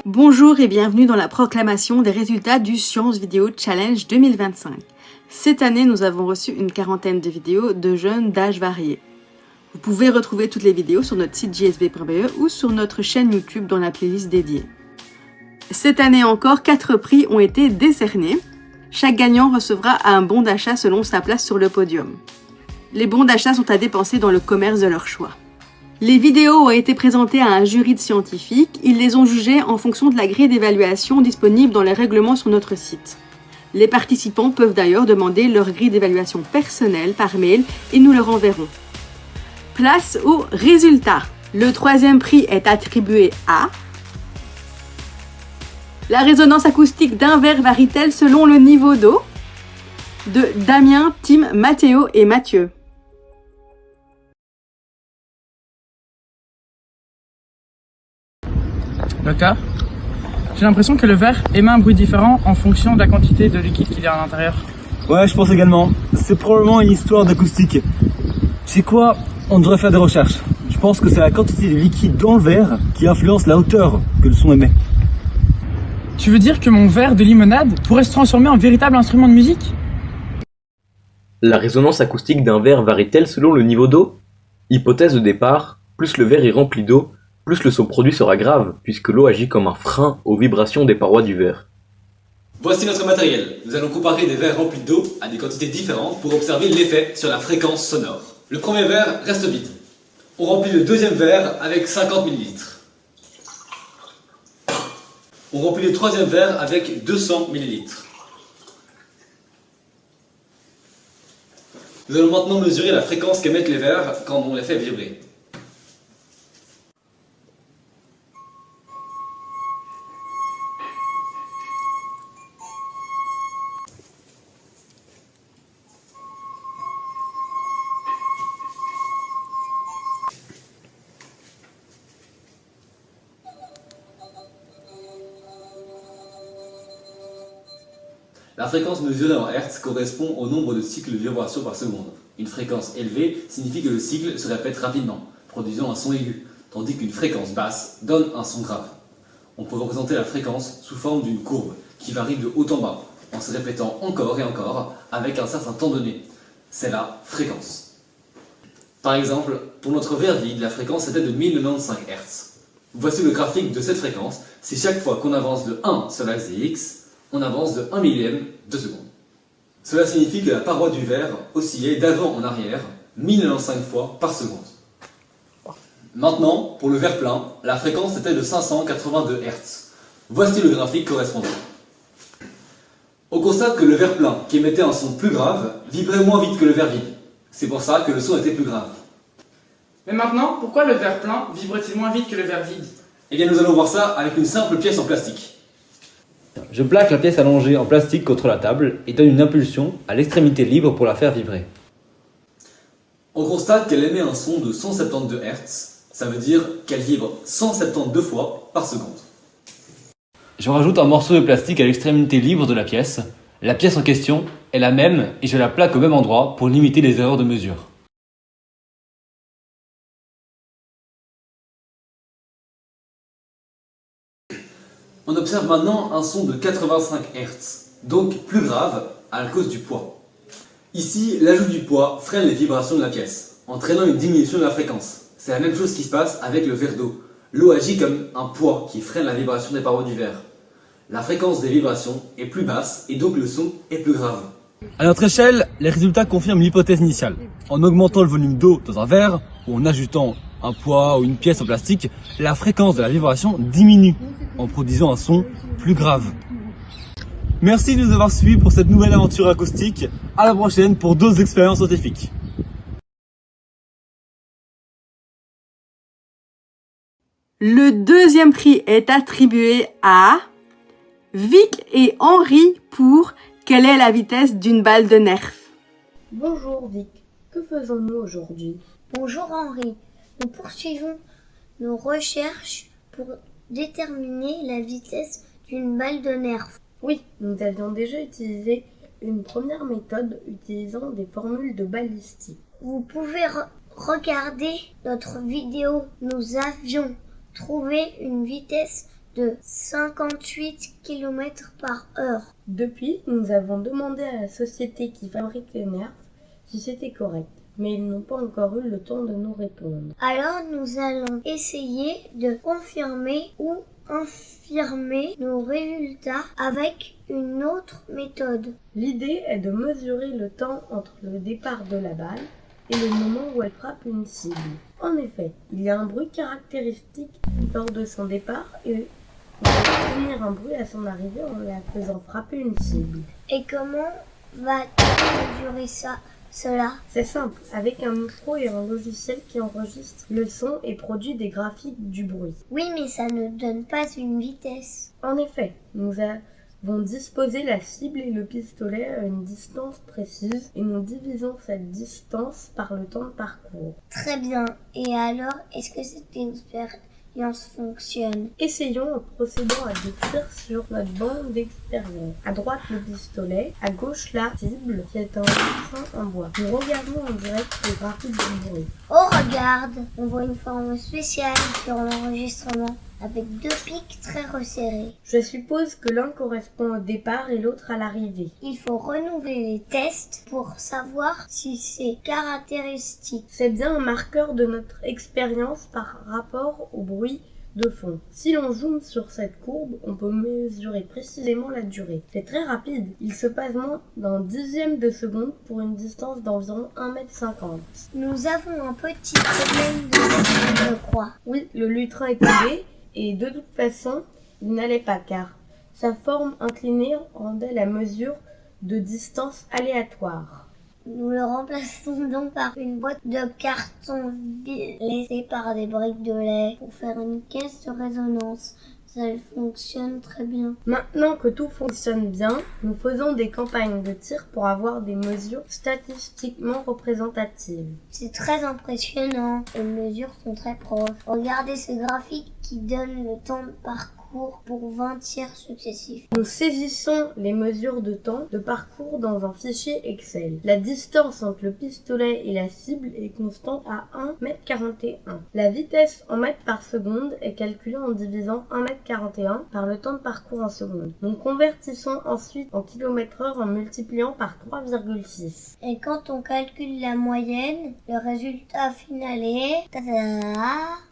Bonjour et bienvenue dans la proclamation des résultats du Science Vidéo Challenge 2025. Cette année, nous avons reçu une quarantaine de vidéos de jeunes d'âge variés. Vous pouvez retrouver toutes les vidéos sur notre site jsb.be ou sur notre chaîne YouTube dans la playlist dédiée. Cette année encore, 4 prix ont été décernés. Chaque gagnant recevra un bon d'achat selon sa place sur le podium. Les bons d'achat sont à dépenser dans le commerce de leur choix. Les vidéos ont été présentées à un jury de scientifiques. Ils les ont jugées en fonction de la grille d'évaluation disponible dans les règlements sur notre site. Les participants peuvent d'ailleurs demander leur grille d'évaluation personnelle par mail et nous le renverrons. Place aux résultats. Le 3e prix est attribué à la résonance acoustique d'un verre Varitel selon le niveau d'eau de Damien, Tim, Mathéo et Mathieu. Docteur, j'ai l'impression que le verre émet un bruit différent en fonction de la quantité de liquide qu'il y a à l'intérieur. Ouais, je pense également. C'est probablement une histoire d'acoustique. Tu sais quoi? On devrait faire des recherches. Je pense que c'est la quantité de liquide dans le verre qui influence la hauteur que le son émet. Tu veux dire que mon verre de limonade pourrait se transformer en véritable instrument de musique? La résonance acoustique d'un verre varie-t-elle selon le niveau d'eau? Hypothèse de départ, plus le verre est rempli d'eau, plus le son produit sera grave, puisque l'eau agit comme un frein aux vibrations des parois du verre. Voici notre matériel. Nous allons comparer des verres remplis d'eau à des quantités différentes pour observer l'effet sur la fréquence sonore. Le premier verre reste vide. On remplit le deuxième verre avec 50 ml. On remplit le troisième verre avec 200 ml. Nous allons maintenant mesurer la fréquence qu'émettent les verres quand on les fait vibrer. La fréquence mesurée en Hertz correspond au nombre de cycles de vibration par seconde. Une fréquence élevée signifie que le cycle se répète rapidement, produisant un son aigu, tandis qu'une fréquence basse donne un son grave. On peut représenter la fréquence sous forme d'une courbe qui varie de haut en bas, en se répétant encore et encore avec un certain temps donné. C'est la fréquence. Par exemple, pour notre verre vide, la fréquence était de 1095 Hz. Voici le graphique de cette fréquence. Si chaque fois qu'on avance de 1 sur l'axe des X, on avance de 1 millième de seconde. Cela signifie que la paroi du verre oscillait d'avant en arrière 1095 fois par seconde. Maintenant, pour le verre plein, la fréquence était de 582 Hz. Voici le graphique correspondant. On constate que le verre plein, qui émettait un son plus grave, vibrait moins vite que le verre vide. C'est pour ça que le son était plus grave. Mais maintenant, pourquoi le verre plein vibre-t-il moins vite que le verre vide? Eh bien, nous allons voir ça avec une simple pièce en plastique. Je plaque la pièce allongée en plastique contre la table et donne une impulsion à l'extrémité libre pour la faire vibrer. On constate qu'elle émet un son de 172 Hz. Ça veut dire qu'elle vibre 172 fois par seconde. Je rajoute un morceau de plastique à l'extrémité libre de la pièce. La pièce en question est la même et je la plaque au même endroit pour limiter les erreurs de mesure. On observe maintenant un son de 85 Hz, donc plus grave à cause du poids. Ici, l'ajout du poids freine les vibrations de la pièce, entraînant une diminution de la fréquence. C'est la même chose qui se passe avec le verre d'eau. L'eau agit comme un poids qui freine la vibration des parois du verre. La fréquence des vibrations est plus basse et donc le son est plus grave. À notre échelle, les résultats confirment l'hypothèse initiale. En augmentant le volume d'eau dans un verre, ou en ajoutant un poids ou une pièce en plastique, la fréquence de la vibration diminue, en produisant un son plus grave. Merci de nous avoir suivis pour cette nouvelle aventure acoustique. À la prochaine pour d'autres expériences scientifiques. Le 2e prix est attribué à Vic et Henri pour Quelle est la vitesse d'une balle de nerf? Bonjour Vic, que faisons-nous aujourd'hui? Bonjour Henri, nous poursuivons nos recherches pour déterminer la vitesse d'une balle de nerf. Oui, nous avions déjà utilisé une première méthode utilisant des formules de balistique. Vous pouvez regarder notre vidéo. Nous avions trouvé une vitesse de 58 km/h. Depuis, nous avons demandé à la société qui fabrique les nerfs si c'était correct, mais ils n'ont pas encore eu le temps de nous répondre. Alors nous allons essayer de confirmer ou infirmer nos résultats avec une autre méthode. L'idée est de mesurer le temps entre le départ de la balle et le moment où elle frappe une cible. En effet, il y a un bruit caractéristique lors de son départ et on va obtenir un bruit à son arrivée en la faisant frapper une cible. Et comment va-t-on mesurer cela? C'est simple, avec un micro et un logiciel qui enregistre le son et produit des graphiques du bruit. Oui, mais ça ne donne pas une vitesse. En effet, nous avons disposé la cible et le pistolet à une distance précise et nous divisons cette distance par le temps de parcours. Très bien. Et alors, est-ce que cette expérience fonctionne? Essayons en procédant à des tirs sur notre bande d'expérience. À droite le pistolet, à gauche la cible qui est un frein en bois. Nous regardons en direct les graphiques du bruit. Oh regarde, on voit une forme spéciale sur l'enregistrement avec deux pics très resserrés. Je suppose que l'un correspond au départ et l'autre à l'arrivée. Il faut renouveler les tests pour savoir si c'est caractéristique. C'est bien un marqueur de notre expérience par rapport au bruit de fond. Si l'on zoome sur cette courbe, on peut mesurer précisément la durée. C'est très rapide. Il se passe moins d'un dixième de seconde pour une distance d'environ 1,50 m. Nous avons un petit problème de lutrin, je crois. Oui, le lutrin est tombé et de toute façon, il n'allait pas car sa forme inclinée rendait la mesure de distance aléatoire. Nous le remplaçons donc par une boîte de carton vide laissée par des briques de lait pour faire une caisse de résonance. Ça fonctionne très bien. Maintenant que tout fonctionne bien, nous faisons des campagnes de tir pour avoir des mesures statistiquement représentatives. C'est très impressionnant. Les mesures sont très proches. Regardez ce graphique qui donne le temps de parcours pour 20 tirs successifs. Nous saisissons les mesures de temps de parcours dans un fichier Excel. La distance entre le pistolet et la cible est constante à 1,41 m. La vitesse en mètres par seconde est calculée en divisant 1,41 m par le temps de parcours en secondes. Nous convertissons ensuite en km/h en multipliant par 3,6. Et quand on calcule la moyenne, le résultat final est...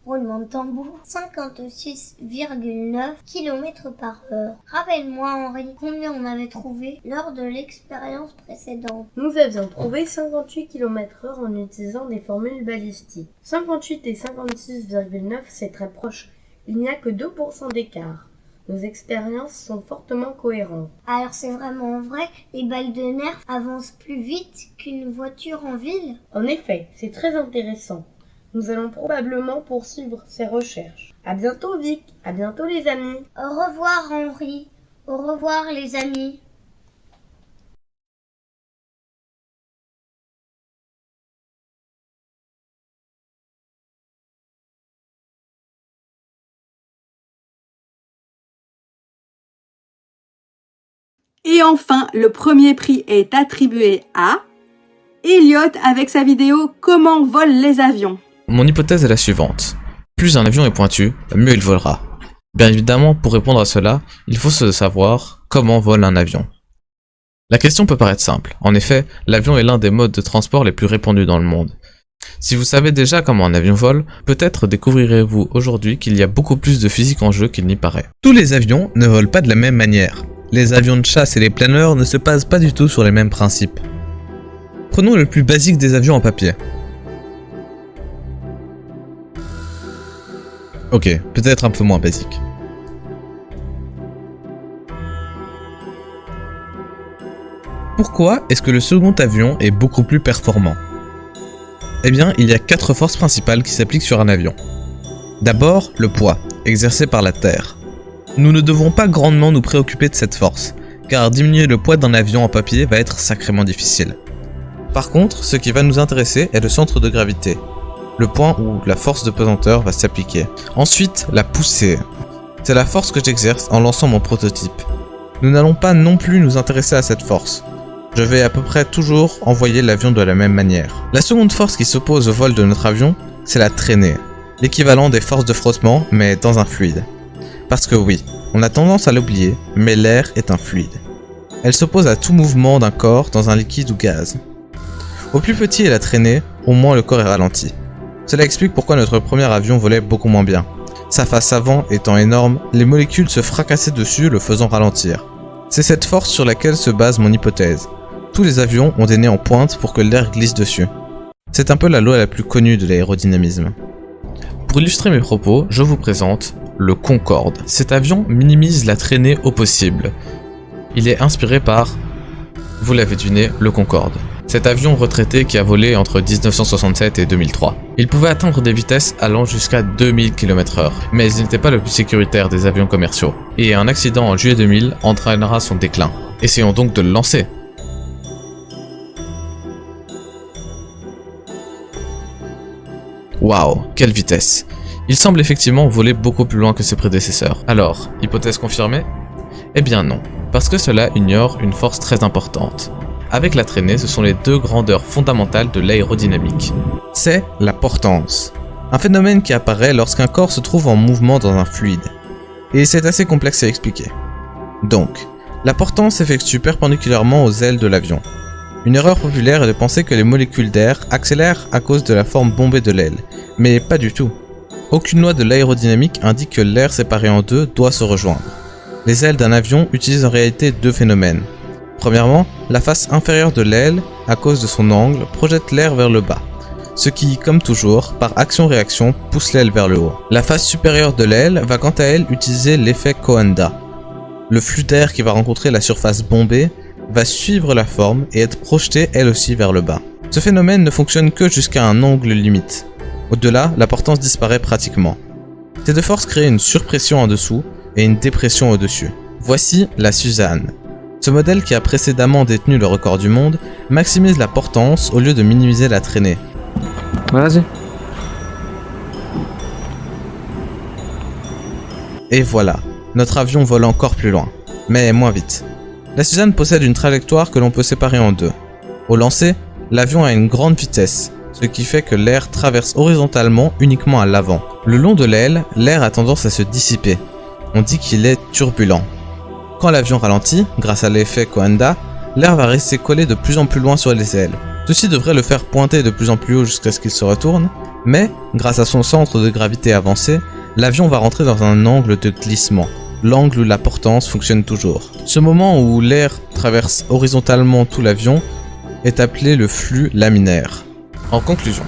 roulement de tambour, 56,9 km/h. Rappelle-moi, Henri, combien on avait trouvé lors de l'expérience précédente? Nous avions trouvé 58 km/h en utilisant des formules balistiques. 58 et 56,9, c'est très proche. Il n'y a que 2% d'écart. Nos expériences sont fortement cohérentes. Alors c'est vraiment vrai, les balles de nerfs avancent plus vite qu'une voiture en ville? En effet, c'est très intéressant. Nous allons probablement poursuivre ces recherches. À bientôt Vic, à bientôt les amis. Au revoir Henri, au revoir les amis. Et enfin, le premier prix est attribué à Elliot avec sa vidéo « Comment volent les avions ». Mon hypothèse est la suivante. Plus un avion est pointu, mieux il volera. Bien évidemment, pour répondre à cela, il faut savoir comment vole un avion. La question peut paraître simple. En effet, l'avion est l'un des modes de transport les plus répandus dans le monde. Si vous savez déjà comment un avion vole, peut-être découvrirez-vous aujourd'hui qu'il y a beaucoup plus de physique en jeu qu'il n'y paraît. Tous les avions ne volent pas de la même manière. Les avions de chasse et les planeurs ne se basent pas du tout sur les mêmes principes. Prenons le plus basique des avions en papier. Ok, peut-être un peu moins basique. Pourquoi est-ce que le second avion est beaucoup plus performant? Eh bien, il y a 4 forces principales qui s'appliquent sur un avion. D'abord, le poids, exercé par la Terre. Nous ne devons pas grandement nous préoccuper de cette force, car diminuer le poids d'un avion en papier va être sacrément difficile. Par contre, ce qui va nous intéresser est le centre de gravité, le point où la force de pesanteur va s'appliquer. Ensuite, la poussée. C'est la force que j'exerce en lançant mon prototype. Nous n'allons pas non plus nous intéresser à cette force. Je vais à peu près toujours envoyer l'avion de la même manière. La seconde force qui s'oppose au vol de notre avion, c'est la traînée, l'équivalent des forces de frottement mais dans un fluide. Parce que oui, on a tendance à l'oublier, mais l'air est un fluide. Elle s'oppose à tout mouvement d'un corps dans un liquide ou gaz. Au plus petit est la traînée, au moins le corps est ralenti. Cela explique pourquoi notre premier avion volait beaucoup moins bien. Sa face avant étant énorme, les molécules se fracassaient dessus, le faisant ralentir. C'est cette force sur laquelle se base mon hypothèse. Tous les avions ont des nez en pointe pour que l'air glisse dessus. C'est un peu la loi la plus connue de l'aérodynamisme. Pour illustrer mes propos, je vous présente le Concorde. Cet avion minimise la traînée au possible. Il est inspiré par, vous l'avez deviné, le Concorde. Cet avion retraité qui a volé entre 1967 et 2003. Il pouvait atteindre des vitesses allant jusqu'à 2000 km/h, mais il n'était pas le plus sécuritaire des avions commerciaux. Et un accident en juillet 2000 entraînera son déclin. Essayons donc de le lancer. Waouh, quelle vitesse! Il semble effectivement voler beaucoup plus loin que ses prédécesseurs. Alors, hypothèse confirmée? Eh bien non, parce que cela ignore une force très importante. Avec la traînée, ce sont les deux grandeurs fondamentales de l'aérodynamique. C'est la portance. Un phénomène qui apparaît lorsqu'un corps se trouve en mouvement dans un fluide. Et c'est assez complexe à expliquer. Donc, la portance s'effectue perpendiculairement aux ailes de l'avion. Une erreur populaire est de penser que les molécules d'air accélèrent à cause de la forme bombée de l'aile, mais pas du tout. Aucune loi de l'aérodynamique indique que l'air séparé en deux doit se rejoindre. Les ailes d'un avion utilisent en réalité deux phénomènes. Premièrement, la face inférieure de l'aile, à cause de son angle, projette l'air vers le bas, ce qui, comme toujours, par action-réaction, pousse l'aile vers le haut. La face supérieure de l'aile va quant à elle utiliser l'effet Coanda. Le flux d'air qui va rencontrer la surface bombée va suivre la forme et être projetée elle aussi vers le bas. Ce phénomène ne fonctionne que jusqu'à un angle limite. Au-delà, la portance disparaît pratiquement. Ces deux forces créent une surpression en dessous et une dépression au-dessus. Voici la Suzanne. Ce modèle qui a précédemment détenu le record du monde maximise la portance au lieu de minimiser la traînée. Vas-y. Et voilà, notre avion vole encore plus loin, mais moins vite. La Suzanne possède une trajectoire que l'on peut séparer en deux. Au lancer, l'avion a une grande vitesse, ce qui fait que l'air traverse horizontalement uniquement à l'avant. Le long de l'aile, l'air a tendance à se dissiper. On dit qu'il est turbulent. Quand l'avion ralentit, grâce à l'effet Coanda, l'air va rester collé de plus en plus loin sur les ailes. Ceci devrait le faire pointer de plus en plus haut jusqu'à ce qu'il se retourne, mais, grâce à son centre de gravité avancé, l'avion va rentrer dans un angle de glissement, l'angle où la portance fonctionne toujours. Ce moment où l'air traverse horizontalement tout l'avion est appelé le flux laminaire. En conclusion,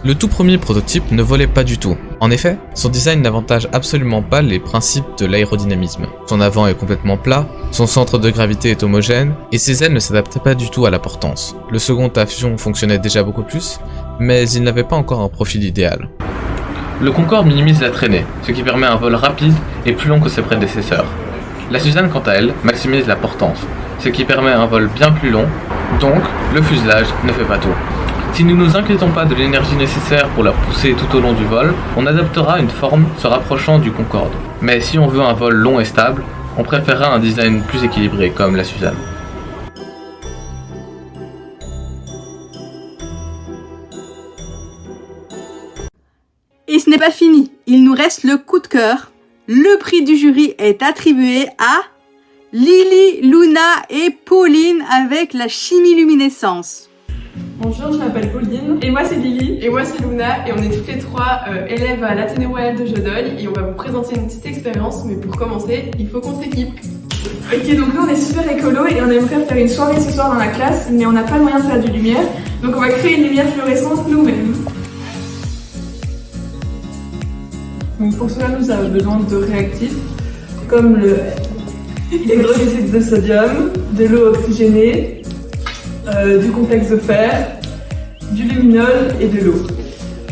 le tout premier prototype ne volait pas du tout. En effet, son design n'avantage absolument pas les principes de l'aérodynamisme. Son avant est complètement plat, son centre de gravité est homogène, et ses ailes ne s'adaptaient pas du tout à la portance. Le second avion fonctionnait déjà beaucoup plus, mais il n'avait pas encore un profil idéal. Le Concorde minimise la traînée, ce qui permet un vol rapide et plus long que ses prédécesseurs. La Suzanne, quant à elle, maximise la portance, ce qui permet un vol bien plus long, donc le fuselage ne fait pas tout. Si nous ne nous inquiétons pas de l'énergie nécessaire pour la pousser tout au long du vol, on adoptera une forme se rapprochant du Concorde. Mais si on veut un vol long et stable, on préférera un design plus équilibré comme la Suzanne. Et ce n'est pas fini, il nous reste le coup de cœur. Le prix du jury est attribué à Lily, Luna et Pauline avec la chimiluminescence. Bonjour, je m'appelle Pauline. Et moi c'est Lily. Et moi c'est Luna. Et on est toutes les trois élèves à l'Athénée Royal de Jodogne. Et on va vous présenter une petite expérience. Mais pour commencer, il faut qu'on s'équipe. Ok, donc là on est super écolo et on aimerait faire une soirée ce soir dans la classe. Mais on n'a pas le moyen de faire de lumière. Donc on va créer une lumière fluorescente nous-mêmes. Donc pour cela nous avons besoin de réactifs comme le hydroxyde de sodium, de l'eau oxygénée, du complexe de fer, du luminol et de l'eau.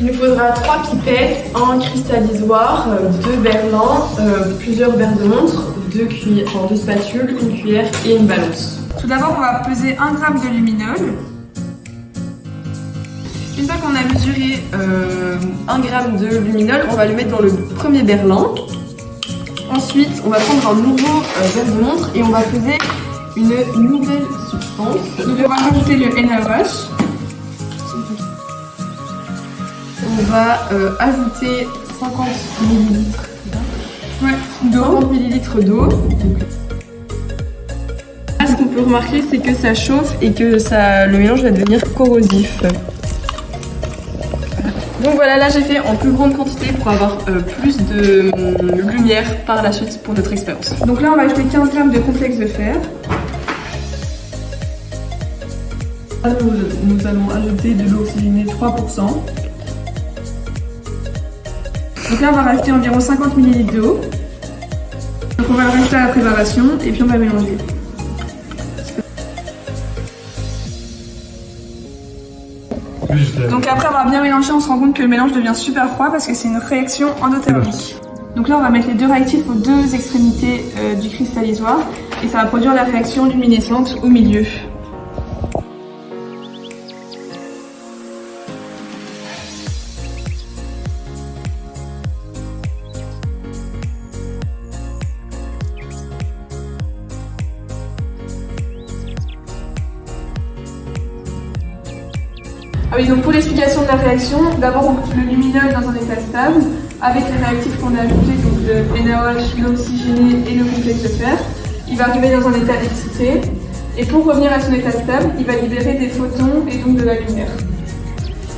Il nous faudra 3 pipettes, un cristallisoir, 2 berlans, plusieurs verres de montre, 2 spatules, une cuillère et une balance. Tout d'abord, on va peser 1 g de luminol. Une fois qu'on a mesuré 1 g de luminol, on va le mettre dans le premier berlan. Ensuite, on va prendre un nouveau verre de montre et on va peser une nouvelle substance. Donc on va rajouter le NaOH. On va ajouter 50 ml Ouais, 50 ml d'eau. Là, ce qu'on peut remarquer, c'est que ça chauffe et que le mélange va devenir corrosif. Donc voilà, là j'ai fait en plus grande quantité pour avoir plus de lumière par la suite pour notre expérience. Donc là on va ajouter 15 g de complexe de fer. Là, nous allons ajouter de l'eau oxygénée 3%. Donc là on va rajouter environ 50 ml d'eau. Donc on va le rajouter à la préparation et puis on va mélanger. Donc après avoir bien mélangé, on se rend compte que le mélange devient super froid parce que c'est une réaction endothermique. Donc là on va mettre les deux réactifs aux deux extrémités du cristallisoire et ça va produire la réaction luminescente au milieu. Ah oui, donc pour l'explication de la réaction, d'abord on coupe le luminol dans un état stable avec les réactifs qu'on a ajoutés, donc le NaOH, l'eau oxygénée et le complexe de fer. Il va arriver dans un état excité et pour revenir à son état stable, il va libérer des photons et donc de la lumière.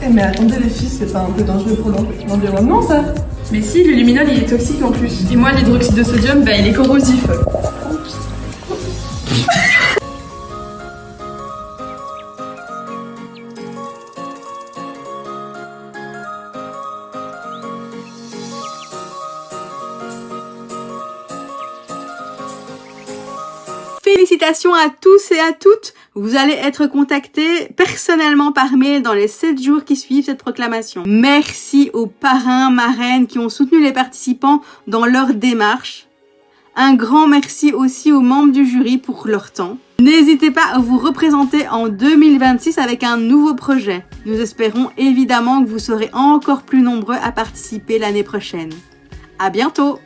Eh mais attendez les filles, c'est pas un peu dangereux pour l'environnement ça? Mais si, le luminol il est toxique en plus. Et moi l'hydroxyde de sodium, il est corrosif. Félicitations à tous et à toutes, vous allez être contactés personnellement par mail dans les 7 jours qui suivent cette proclamation. Merci aux parrains, marraines qui ont soutenu les participants dans leur démarche. Un grand merci aussi aux membres du jury pour leur temps. N'hésitez pas à vous représenter en 2026 avec un nouveau projet. Nous espérons évidemment que vous serez encore plus nombreux à participer l'année prochaine. À bientôt!